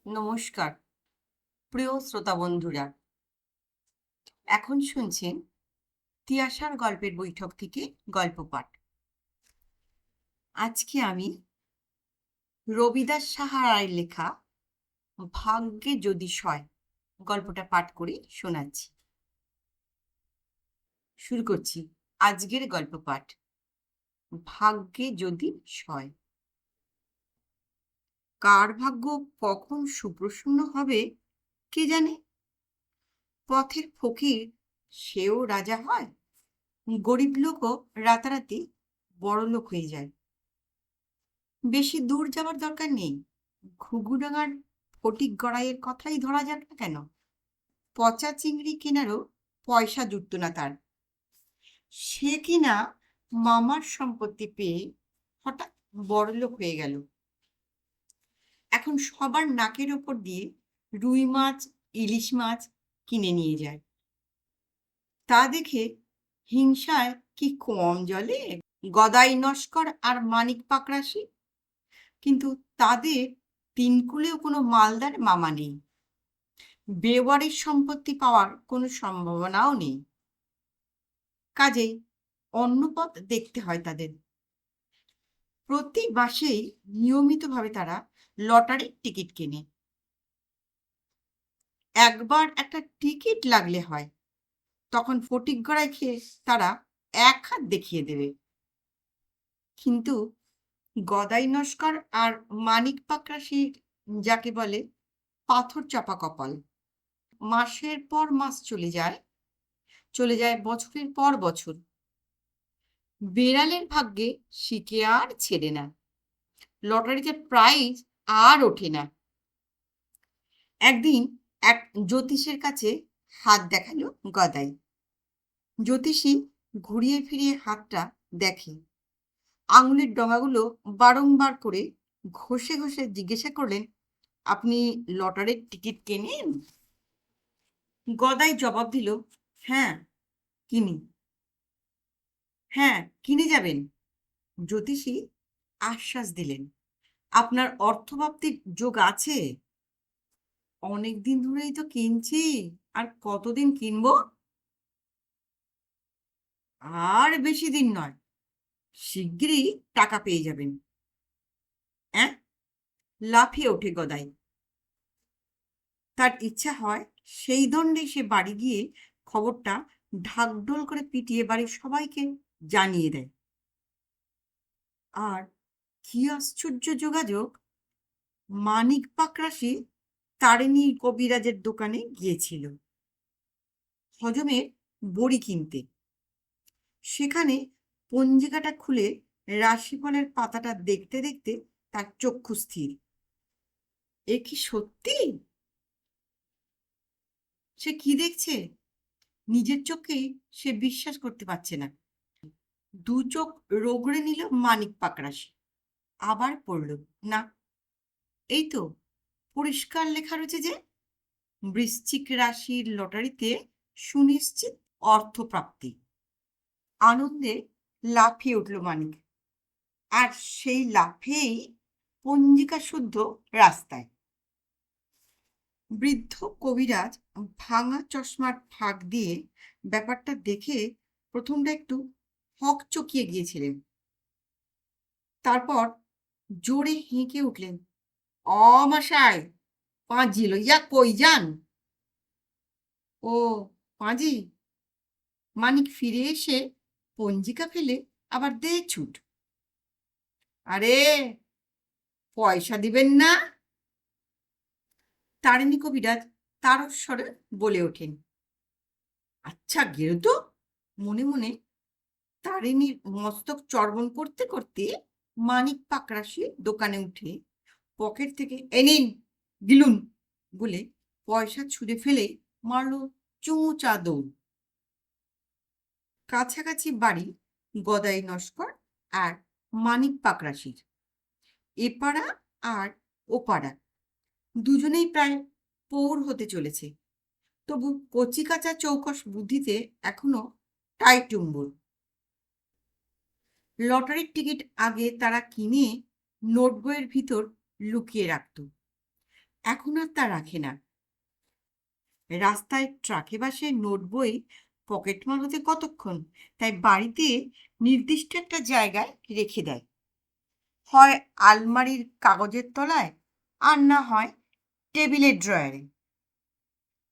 নমস্কার প্রিয় শ্রোতা বন্ধুরা, এখন শুনছেন তিয়াশার গল্পের বৈঠক থেকে গল্প পাঠ। আজকে আমি রবিদাস সাহা রায়ের লেখা ভাগ্যে যদি সয় গল্পটা পাঠ করে শোনাচ্ছি। শুরু করছি আজকের গল্প পাঠ, ভাগ্যে যদি সয়। কার ভাগ্য কখন সুপ্রসন্ন হবে কে জানে। পথের ফকির সেও রাজা হয়, গরিব লোকও রাতারাতি বড়লোক হয়ে যায়। বেশি দূর যাবার দরকার নেই, ঘুঘুডাঙ্গার ফটিক গড়াইয়ের কথাই ধরা যাক না কেন। পচা চিংড়ি কেনারও পয়সা জুটত না তার। সে কিনা মামার সম্পত্তি পেয়ে হঠাৎ বড়লোক হয়ে গেল। এখন সবার নাকের ওপর দিয়ে রুই মাছ, ইলিশ মাছ কিনে নিয়ে যায়। তা দেখে হিংসায় কি কম জলে গদাই নস্কর আর মানিক পাকরাশি। কিন্তু তাদের তিনকুলেও কোনো মালদার মামা নেই, বেওয়ারির সম্পত্তি পাওয়ার কোনো সম্ভাবনাও নেই। কাজেই অন্য পথ দেখতে হয় তাদের। প্রতি মাসেই নিয়মিতভাবে তারা লটারির টিকিট কেনে। একবার একটা টিকিট লাগলে হয়, তখন ফটিক গড়াই খেয়ে তারা এক হাত দেখিয়ে দেবে। কিন্তু গদাই নস্কর আর মানিক পাকরাশি যাকে বলে পাথর চাপা কপাল। মাসের পর মাস চলে যায় বছরের পর বছর। বেড়ালের ভাগ্যে শিকে আর ছেড়ে না, লটারিতে প্রাইজ আর ওঠে না। একদিন এক জ্যোতিষের কাছে হাত দেখালো গদাই। জ্যোতিষী ঘুরিয়ে ফিরিয়ে হাতটা দেখে, আঙুলের ডগাগুলো বারংবার করে ঘষে ঘষে জিজ্ঞাসা করলেন, আপনি লটারির টিকিট কেনেন? গদাই জবাব দিল, হ্যাঁ কিনি। হ্যাঁ, কিনে যাবেন। জ্যোতিষী আশ্বাস দিলেন, আপনার অর্থপ্রাপ্তির যোগ আছে। অনেকদিন ধরেই তো কিনছি, আর কতদিন কিনবো? আর বেশি দিন নয়, শিগগিরই টাকা পেয়ে যাবেন। হ্যাঁ, লাফিয়ে ওঠে গদাই। তার ইচ্ছা হয় সেই দণ্ডে সে বাড়ি গিয়ে খবরটা ঢাকঢোল করে পিটিয়ে বাড়ির সবাইকে জানিয়ে দেয়। আর কি আশ্চর্য যোগাযোগ! মানিক পাকরাশি তারিণী কবিরাজের দোকানে গিয়েছিল হজমের বড়ি কিনতে। সেখানে পঞ্জিকাটা খুলে রাশিফলের পাতাটা দেখতে দেখতে তার চক্ষু স্থির। এ কি সত্যি? সে কি দেখছে নিজের চোখেই সে বিশ্বাস করতে পারছে না। দু চোখ রগড়ে নিল মানিক পাকরাশি, আবার পড়ল, না, এই তো পরিষ্কার লেখা রয়েছে যে বৃশ্চিক রাশির লটারিতে সুনিশ্চিত অর্থপ্রাপ্তি। আনন্দে লাফিয়ে উঠল মানিক, আর সেই লাফেই পঞ্জিকা শুদ্ধ রাস্তায়। বৃদ্ধ কবিরাজ ভাঙা চশমার ফাঁক দিয়ে ব্যাপারটা দেখে প্রথমটা একটু হকচকিয়ে গিয়েছিলেন। তারপর জোরে হেঁকে উঠলেন, অমশাই, পাঁজি লইয়া কই যান? ও পাঁজি! মানিক ফিরে এসে পঞ্জিকা ফেলে আবার দে ছুট। আরে পয়সা দিবেন না? তারিণী কবিরাজ তারস্বরে বলে ওঠেন। আচ্ছা গেরো তো। মনে মনে তারিণীর মস্তক চর্বণ করতে করতে মানিক পাকরাশি দোকানে উঠে পকেট থেকে এ নিন দিলুন বলে পয়সা ছুঁড়ে ফেলে মারল চোঁচা দৌড়। কাছাকাছি বাড়ি গদাই নস্কর আর মানিক পাকরাশির। এপাড়া আর ওপাড়া দুজনেই প্রায় পৌর হতে চলেছে, তবু কচিকাঁচা চৌকস বুদ্ধিতে এখনো টাইটুম্বুর। লটারির টিকিট আগে তারা কিনে নোট বইয়ের ভিতর লুকিয়ে রাখত। এখন আর তা রাখে না। রাস্তায় ট্রাকে বাসে নোট বই পকেটমার হতে কতক্ষণ, তাই বাড়িতে নির্দিষ্ট একটা জায়গায় রেখে দেয়, হয় আলমারির কাগজের তলায়, আর না হয় টেবিলের ড্রয়ারে।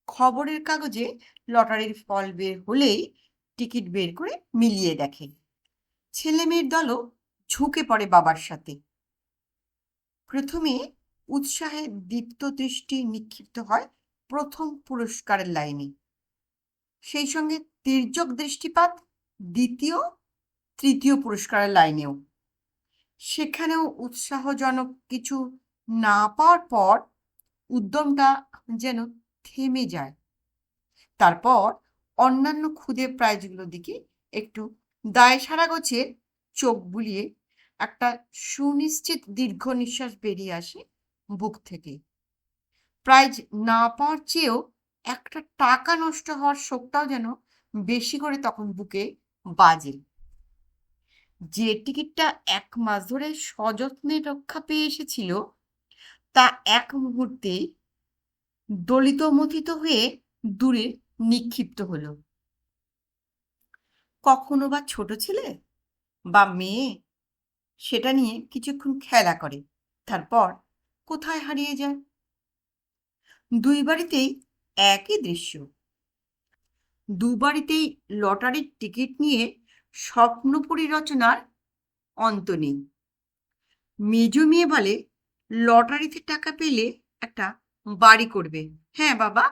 খবরের কাগজে লটারির ফল বের হলেই টিকিট বের করে মিলিয়ে দেখে। ছেলে মেয়ের দলও ঝুঁকে পড়ে বাবার সাথে। প্রথমে উৎসাহে দীপ্ত দৃষ্টি নিক্ষিপ্ত হয় প্রথম পুরস্কারের লাইনে, সেই সঙ্গে তির্যক দৃষ্টিপাত দ্বিতীয় তৃতীয় পুরস্কারের লাইনেও। সেখানেও উৎসাহজনক কিছু না পাওয়ার পর উদ্যমটা যেন থেমে যায়। তারপর অন্যান্য ক্ষুদে প্রাইজগুলোর দিকে একটু দায়সারা গোছের চোখ বুলিয়ে একটা সুনিশ্চিত দীর্ঘ নিঃশ্বাস বেরিয়ে আসে বুক থেকে। প্রাইজ না পাওয়ার চেয়েও একটা টাকা নষ্ট হওয়ার শোকটাও যেন বেশি করে তখন বুকে বাজে। যে টিকিটটা 1 মাস ধরে সযত্নে রক্ষা পেয়ে এসেছিল, তা এক মুহূর্তে দলিত মথিত হয়ে দূরে নিক্ষিপ্ত হলো। কখনো বা ছোট ছেলে বা মেয়ে সেটা নিয়ে কিছুক্ষণ খেলা করে, তারপর কোথায় হারিয়ে যায়। দুই বাড়িতেই একই দৃশ্য। দু বাড়িতেই লটারির টিকিট নিয়ে স্বপ্নপুরী রচনার অন্ত নেই। মেজো মেয়ে বলে লটারিতে টাকা পেলে একটা বাড়ি করবে। হ্যাঁ বাবা।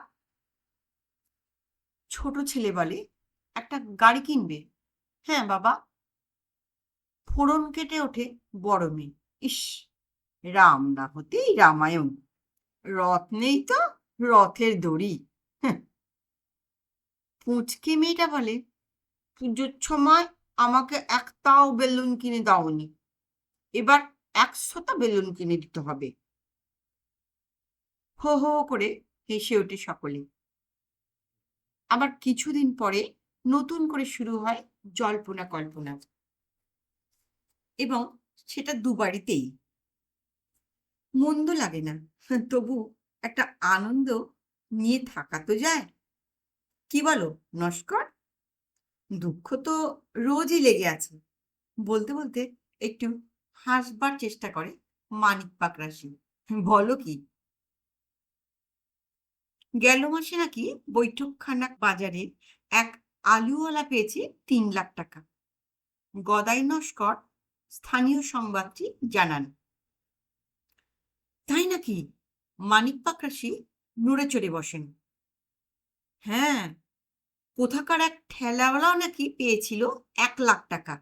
ছোট ছেলে বলে একটা গাড়ি কিনবে। হ্যাঁ বাবা। ফোড়ন কেটে ওঠে বড় মেয়ে। ইস, রাম না হতেই রামায়ণ, রথ নেই তো রথের দড়ি। হ্যাঁ। পুঁচকে মেয়েটা বলে পুজোর সময় আমাকে একটাও বেলুন কিনে দাওনি, এবার 100টা বেলুন কিনে দিতে হবে। হো হো করে হেসে ওঠে সকলে। আবার কিছুদিন পরে নতুন করে শুরু হয় জল্পনা কল্পনা, এবং সেটা দুবারিতেই। মন্দ লাগে না, তবু একটা আনন্দ নিয়ে থাকা তো যায়। কি বলো নস্কর? দুঃখ তো রোজই লেগে আছে। বলতে বলতে একটু হাসবার চেষ্টা করে মানিক পাকরাশি। বলো কি? গেল মাসে নাকি বৈঠকখানা বাজারে এক আলুওয়ালা পেয়েছে 3 লাখ টাকা। গদাই নস্কর স্থানীয় সংবাদটি জানান। তাই নাকি? মানিক পাকরাশি নড়ে চড়ে বসেন। হ্যাঁ, কোথাকার এক ঠেলাওয়ালাও নাকি পেয়েছিল 1 লাখ টাকা,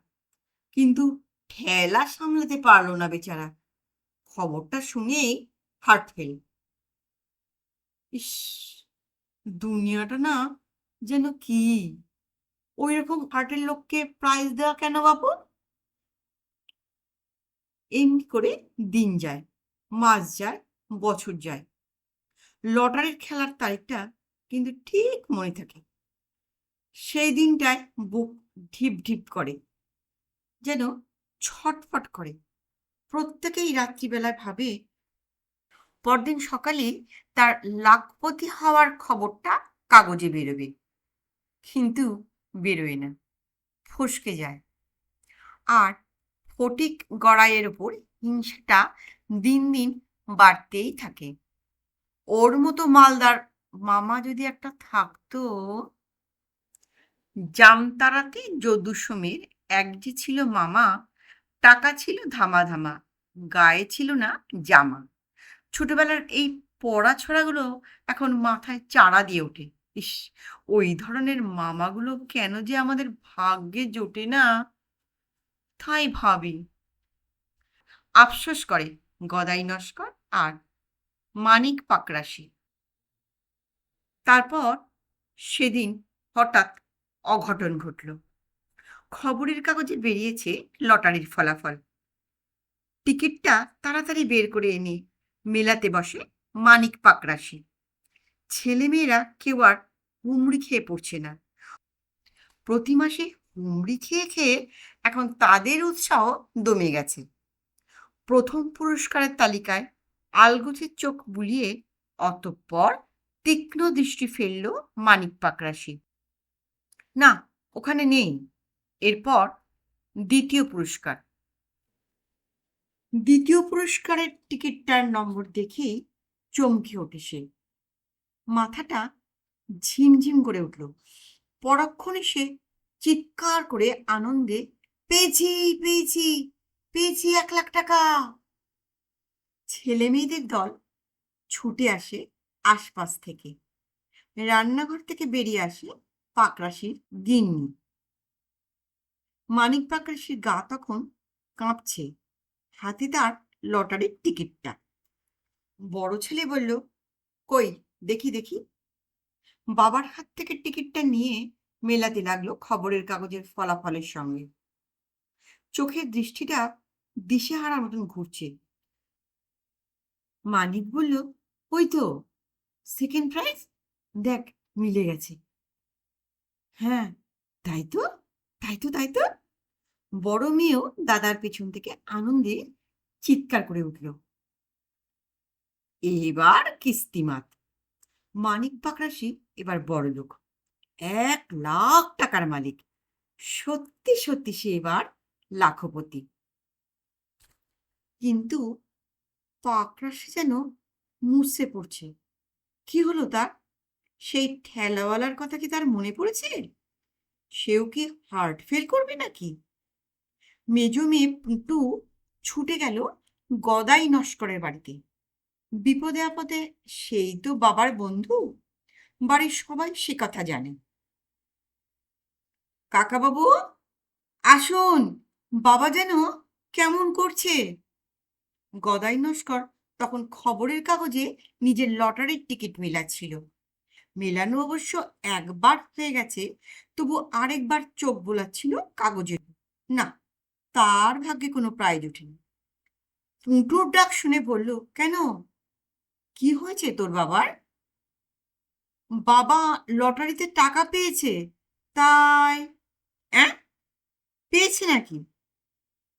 কিন্তু ঠেলা সামলাতে পারলো না বেচারা। খবরটা শুনেই হার্ট ফেল। ইস, দুনিয়াটা না যেন কি! ওই রকম হার্টের লোককে প্রাইজ দেওয়া কেন বাবু? এমনি করে দিন যায়, মাস যায়, বছর যায়। লটারির খেলার তারিখটা কিন্তু ঠিক মনে থাকে। সেই দিনটায় বুক ঢিপ ঢিপ করে, যেন ছটফট করে। প্রত্যেকেই রাত্রিবেলায় ভাবে পরদিন সকালে তার লাখপতি হওয়ার খবরটা কাগজে বেরোবে, কিন্তু বেরোয় না, ফসকে যায়। আর ফটিক গড়াইয়ের ওপর হিংসাটা দিন দিন বাড়তেই থাকে। ওর মতো মালদার মামা যদি একটা থাকতো। জামতারাতে যদু সোমের এক যে ছিল মামা, টাকা ছিল ধামা ধামা, গায়ে ছিল না জামা। ছোটবেলার এই পড়াছড়াগুলো এখন মাথায় চাড়া দিয়ে ওঠে। ইস, ওই ধরনের মামাগুলো কেন যে আমাদের ভাগ্যে জোটে না, তাই ভাবি। আফসোস করে গদাই নস্কর আর মানিক পাকরাশি। তারপর সেদিন হঠাৎ অঘটন ঘটল। খবরের কাগজে বেরিয়েছে লটারির ফলাফল। টিকিটটা তাড়াতাড়ি বের করে এনে মেলাতে বসে মানিক পাকরাশি। ছেলেমেয়েরা কেউ আর হুমড়ি খেয়ে পড়ছে না। প্রতি মাসে হুমড়ি খেয়ে খেয়ে এখন তাদের উৎসাহ দমে গেছে। প্রথম পুরস্কারের তালিকায় আলগোছে চোখ বুলিয়ে অতঃপর তীক্ষ্ণ দৃষ্টি ফেলল মানিক পাকরাশি। না, ওখানে নেই। এরপর দ্বিতীয় পুরস্কার। দ্বিতীয় পুরস্কারের টিকিটটার নম্বর দেখেই চমকে ওঠে সে। মাথাটা ঝিমঝিম করে উঠল। পরক্ষণে সে চিৎকার করে আনন্দে, পেয়েছি পেয়েছি পেয়েছি 1,00,000 টাকা। ছেলে মেয়েদের দল ছুটে আসে আশপাশ থেকে। রান্নাঘর থেকে বেরিয়ে আসে পাকরাশির গিন্নি। মানিক পাকরাশির গা তখন কাঁপছে, হাতে তার লটারির টিকিটটা। বড় ছেলে বলল, কই দেখি দেখি। বাবার হাত থেকে টিকিটটা নিয়ে মেলাতে লাগলো খবরের কাগজের ফলাফলের সঙ্গে। চোখের দৃষ্টিটা দিশেহারার মতন ঘুরছে। মানিক বলল, ওই তো সেকেন্ড প্রাইজ, দেখ মিলে গেছে। হ্যাঁ, তাই তো তাই তো তাই তো। বড় মেয়েও দাদার পেছন থেকে আনন্দে চিৎকার করে উঠল। এবার কিস্তিমাত। মানিক পাকরাশি এবার বড়লোক, 1,00,000 টাকার মালিক। সত্যি সত্যি সে এবার লাখপতি। কিন্তু পাকরাশি যেন মুছে পড়ছে। কি হলো তার? সেই ঠেলাওয়ালার কথা কি তার মনে পড়েছে? সেও কি হার্ট ফেল করবে নাকি? মেজো মেয়ে পুটু ছুটে গেল গদাই নস্করের বাড়িতে। বিপদে আপদে সেই তো বাবার বন্ধু, বাড়ির সবাই সে কথা জানে। কাকাবাবু, আসুন, বাবা যেন কেমন করছে। গদাই নস্কর তখন খবরের কাগজে নিজের লটারির টিকিট মেলাচ্ছিল। মেলানো অবশ্য একবার হয়ে গেছে, তবু আরেকবার চোখ বোলাচ্ছিল কাগজের। না, তার ভাগ্যে কোনো প্রাইজ ওঠেনি। পুঁটুর ডাক শুনে বলল, কেন, কি হয়েছে তোর বাবার? বাবা লটারিতে টাকা পেয়েছে, তাই। অ্যাঁ, পেয়েছে নাকি?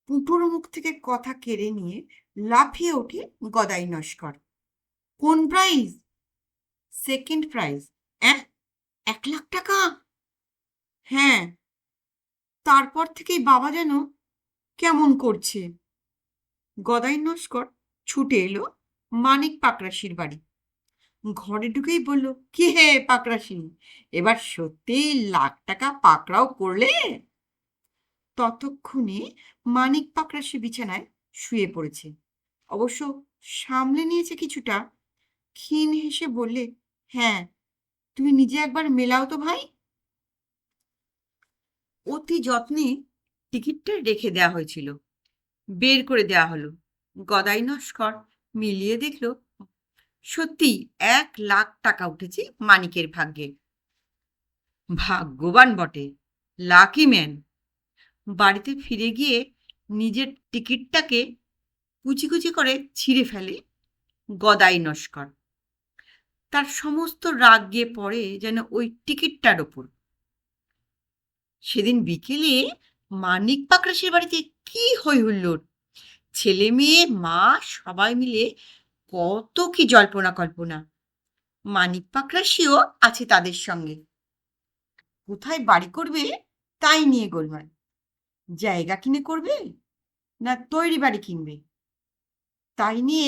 পুঁটুর মুখ থেকে কথা কেড়ে নিয়ে লাফিয়ে ওঠে গদাই নস্কর। কোন প্রাইজ? Second prize. অ্যাঁ, 1,00,000 টাকা? হ্যাঁ। তারপর থেকেই বাবা যেন কেমন করছে। গদাই নস্কর ছুটে এলো মানিক পাকরাশির বাড়ি। ঘরে ঢুকেই বলল, কি হে পাকরাশি, এবার সত্যি 1,00,000 টাকা পাকড়াও করলে? ততক্ষণে মানিক পাকরাশি বিছানায় শুয়ে পড়েছে। অবশ্য সামলে নিয়েছে কিছুটা। ক্ষীণ হেসে বললে, হ্যাঁ, তুমি নিজে একবার মেলাও তো ভাই। অতি যত্নে টিকিটটা রেখে দেওয়া হয়েছিল। বের করে দেওয়া হলো। গদাই নস্কর মিলিয়ে দেখল, সত্যি 1,00,000 টাকা উঠেছে মানিকের ভাগ্যে। ভাগ্যবান বটে, লাকি ম্যান। বাড়িতে ফিরে গিয়ে নিজের টিকিটটাকে কুচি কুচি করে ছিঁড়ে ফেলে গদাই নস্কর। তার সমস্ত রাগ গিয়ে পড়ে যেন ওই টিকিটটার ওপর। সেদিন বিকেলে মানিক পাকরাশির বাড়িতে কি হই হুল্লোড়! ছেলে মেয়ে মা সবাই মিলে কত কি জল্পনা কল্পনা। মানিক পাকরাশিও আছে তাদের সঙ্গে। কোথায় বাড়ি করবে তাই নিয়ে গোলমাল। জায়গা কিনে করবে না তৈরি বাড়ি কিনবে তাই নিয়ে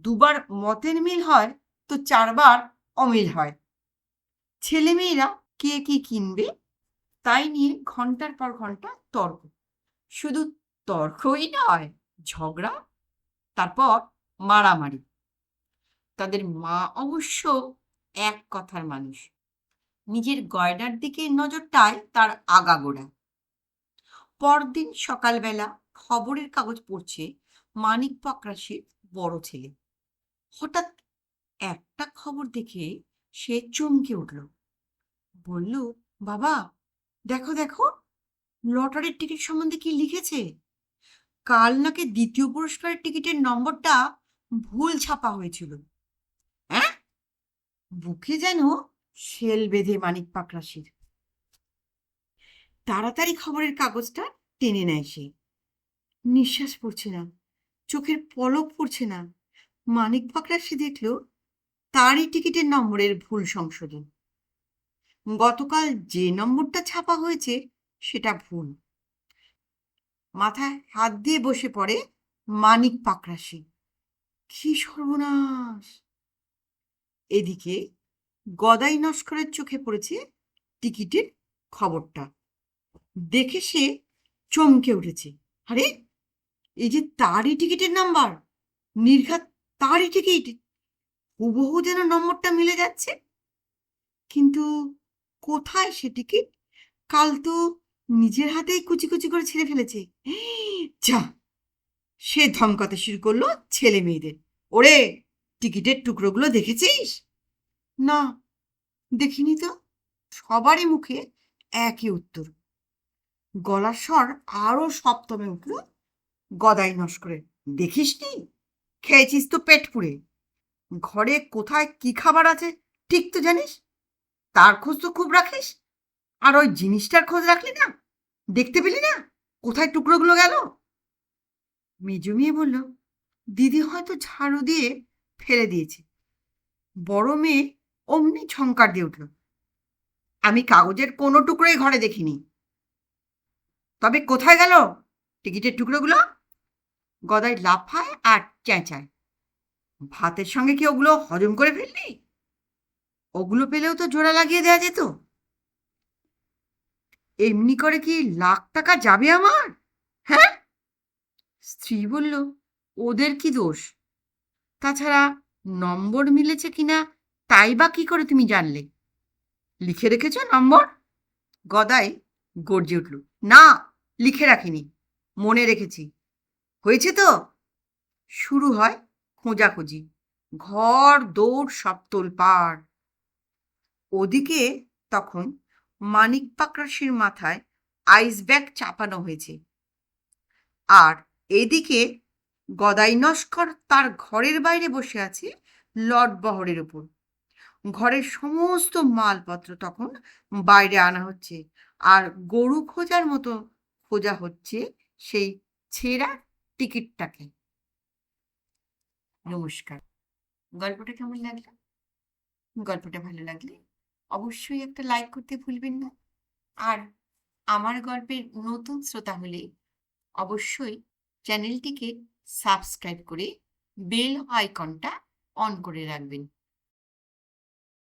দুবার মতের মিল হয়, তো 4বার অমিল হয়। ছেলেমেয়েরা কে কি কিনবে তাই নিয়ে ঘন্টার পর ঘন্টা তর্ক। শুধু তর্কই নয়, ঝগড়া, তারপর মারামারি। তাদের মা অবশ্য এক কথার মানুষ। নিজের গয়নার দিকে নজরটায় তার আগাগোড়া। পরদিন সকালবেলা খবরের কাগজ পড়ছে মানিক পাকরাশির বড় ছেলে। হঠাৎ একটা খবর দেখে সে চমকে উঠল। বলল, বাবা, দেখো দেখো, লটারির টিকিট সম্বন্ধে কি লিখেছে। কাল নাকি দ্বিতীয় পুরস্কারের টিকিটের নম্বরটা ভুল ছাপা হয়েছিল। হ্যাঁ? বুকে যেন শেল বেঁধে মানিক পাকরাশির। তাড়াতাড়ি খবরের কাগজটা টেনে নেয় সে। নিঃশ্বাস পড়ছে না, চোখের পলক পড়ছে না। মানিক পাকরাশি দেখল তারই টিকিটের নম্বরের ভুল সংশোধন। গতকাল যে নম্বরটা ছাপা হয়েছে সেটা ভুল। মাথায় হাত দিয়ে বসে পড়ে মানিক পাকরাশি। কি সর্বনাশ! এদিকে গদাই নস্করের চোখে পড়েছে টিকিটের খবরটা। দেখে সে চমকে উঠেছে। আরে, এই যে তারই টিকিটের নাম্বার, নির্ঘাত তারই টিকিট, হুবহু যেন নম্বরটা মিলে যাচ্ছে। কিন্তু কোথায় সে টিকিট? কাল তো নিজের হাতেই কুচি কুচি করে ছিঁড়ে ফেলেছে। যা! সে ধমকাতে শুরু করলো ছেলে মেয়েদের। ওরে, টিকিটের টুকরোগুলো দেখেছিস? না, দেখিনি তো। সবারই মুখে একই উত্তর। গলার স্বর আরো সপ্তমে উঠল গদাই নস্করের। দেখিসনি? খেয়েছিস তো পেট পুড়ে। ঘরে কোথায় কি খাবার আছে ঠিক তো জানিস? তার খোঁজ তো খুব রাখিস। আর ওই জিনিসটার খোঁজ রাখলি না? দেখতে পেলি না কোথায় টুকরোগুলো গেল? মেজো মেয়ে বলল, দিদি হয়তো ঝাড়ু দিয়ে ফেলে দিয়েছে। বড় মেয়ে অমনি ঝংকার দিয়ে উঠল, আমি কাগজের কোনো টুকরোই ঘরে দেখিনি। তবে কোথায় গেল টিকিটের টুকরোগুলো? গদাই লাফায় আর চেঁচায়, ভাতের সঙ্গে কি ওগুলো হজম করে ফেললি? ওগুলো পেলেও তো জোড়া লাগিয়ে দেওয়া যেত। এমনি করে কি লাখ টাকা যাবে আমার? হ্যাঁ? স্ত্রী বলল, ওদের কি দোষ? তাছাড়া নম্বর মিলেছে কিনা তাই বা কি করে তুমি জানলে? লিখে রেখেছ নম্বর? গদাই গর্জে উঠল, না, লিখে রাখিনি, মনে রেখেছি। হয়েছে তো? শুরু হয় খোঁজাখুঁজি। ঘর দৌড় সব তোলপাড়। ওদিকে তখন মানিক পাকরাশির মাথায় আইস ব্যাগ চাপানো হয়েছে। আর এদিকে গদাই নস্কর তার ঘরের বাইরে বসে আছে লটবহরের উপর। ঘরের সমস্ত মালপত্র তখন বাইরে আনা হচ্ছে, আর গরু খোঁজার মতো খোঁজা হচ্ছে সেই ছেঁড়া টিকিটটাকে। নমস্কার। গল্পটা কেমন লাগলো? গল্পটা ভালো লাগলে অবশ্যই একটা লাইক করতে ভুলবেন না। আর আমার গল্পের নতুন শ্রোতা হলে অবশ্যই চ্যানেলটিকে সাবস্ক্রাইব করে বেল আইকনটা অন করে রাখবেন।